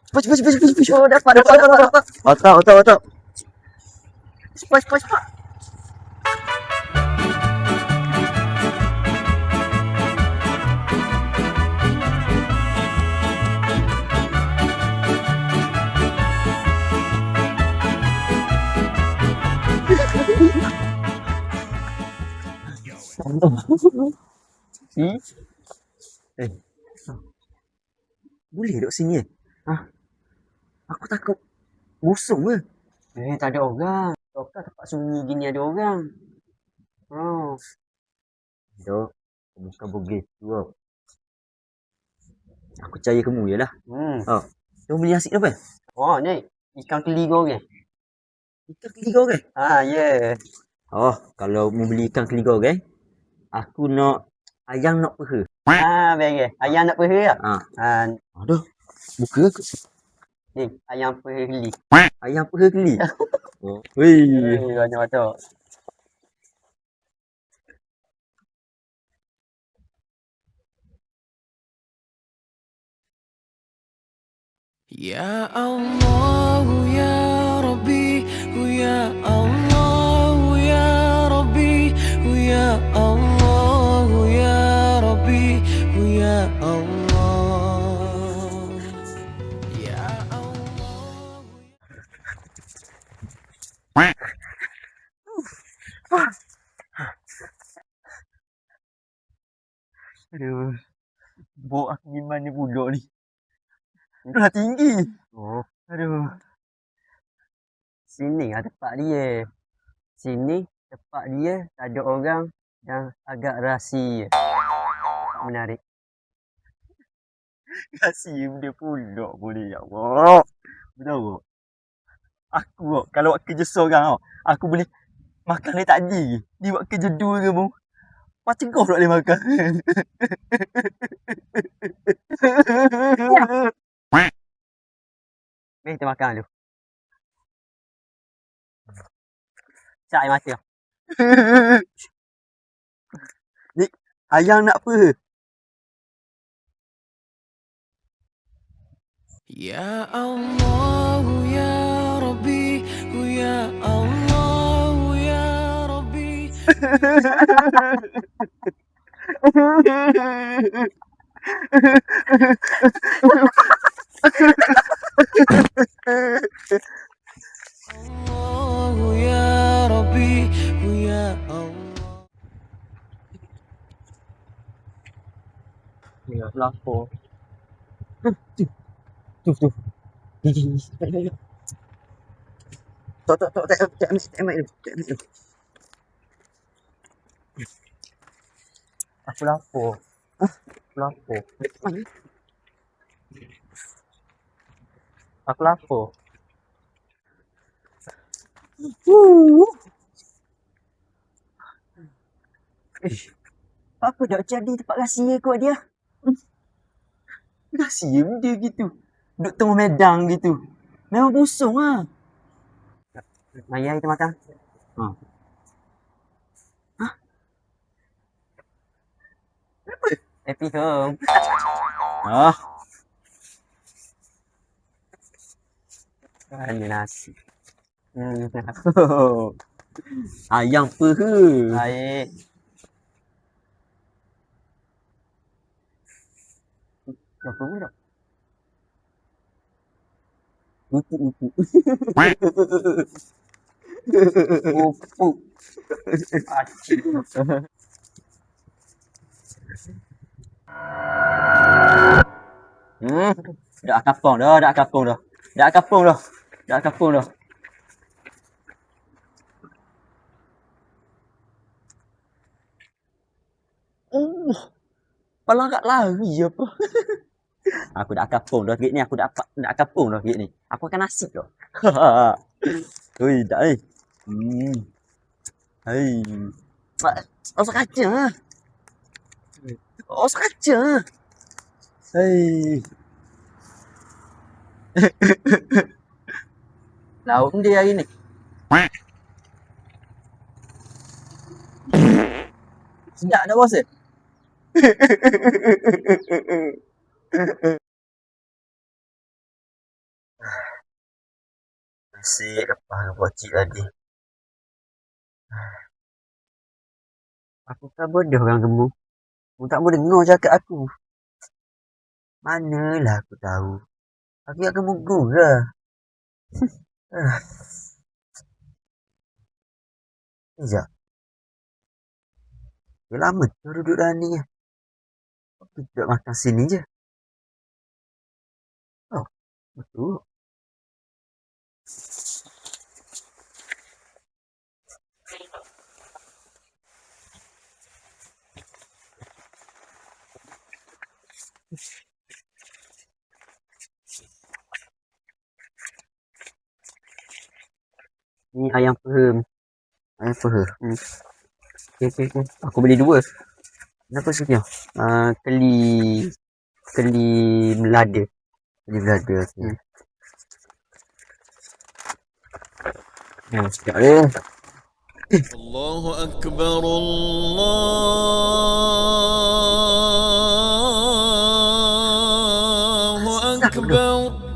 Cepat. Oh, dapat. Otak. Cepat. Eh, boleh duduk sini Hah? Aku takut busung ke? Tak ada orang. Takkan tempat sunyi gini ada orang. Oh. Dok, bukan begitu tau. Aku percaya kamu je lah. Oh. Kau beli nasi apa? Oh, ni. Ikan keli goreng. Ikan keli goreng? Ya. Oh, kalau mau beli ikan keli goreng, aku nak ayam nak peha. Baik. Ayam nak peha tak? Aduh, buka aku. Ni, ayam peha keli. Ayam peha keli? Oh. Wih. Banyak. Ya Allah ya Rabbi, ya Allah ya Rabbi, ya Allah ya Rabbi, ya Allah ya Allah. Aduh, bawa aku gimana pula ni? Dah tinggi. Oh. Aduh. Sini lah tempat dia. Sini tempat dia tak ada orang yang agak rahsia. Tak menarik. Rahsia dia pula boleh ya Allah. Betul tak? Aku kalau buat kerja seorang tau, aku boleh makan dari tadi. Dia buat kerja dua ke pun. Macam kau tak boleh makan. Mari kita makan dulu. Cak air mata. Ni ayam nak apa? Ya Allah ya Rabbi, ya Allah ya Rabbi. Allah ya Rabbi, ya Allah. Ya, lapar. Tu. Ni. Tak ambil dulu. Aku lapar. Mana? Aku lapar. Apa tak jadi tempat rahsia kot dia? Rahsia dia gitu. Duduk tengah medang gitu. Memang busung lah. Mari kita makan. Apa? Happy home. Ini nasi. Ayam peha. Baik. Apa pun tak? Upuk. Acik. Dah kapung dah. Oh, palang kat lari apa? Aku dah kapung dah git ni, aku dah kapung dah git ni. Aku akan nasi dah. Oi, dah eh. Hai. Osak kaca. Hai. Lauk dia hari ni. Sedap dah bos. Nasib lepas buat cik tadi. Aku kan bodoh orang gemuk. Aku tak mau dengar cakap aku. Manalah aku tahu. Aku yang gemuk gura. Sekejap. Dah lama tu duduk dalam ni. Aku duduk makan sini je. Oh, betul. Ni ayam peha. Ayam peha. Okay. Aku beli 2. Kenapa sekian? Keli melada. Keli melada. Okay. Sekejap dia. Allahu Akbar, Allahu Akbar.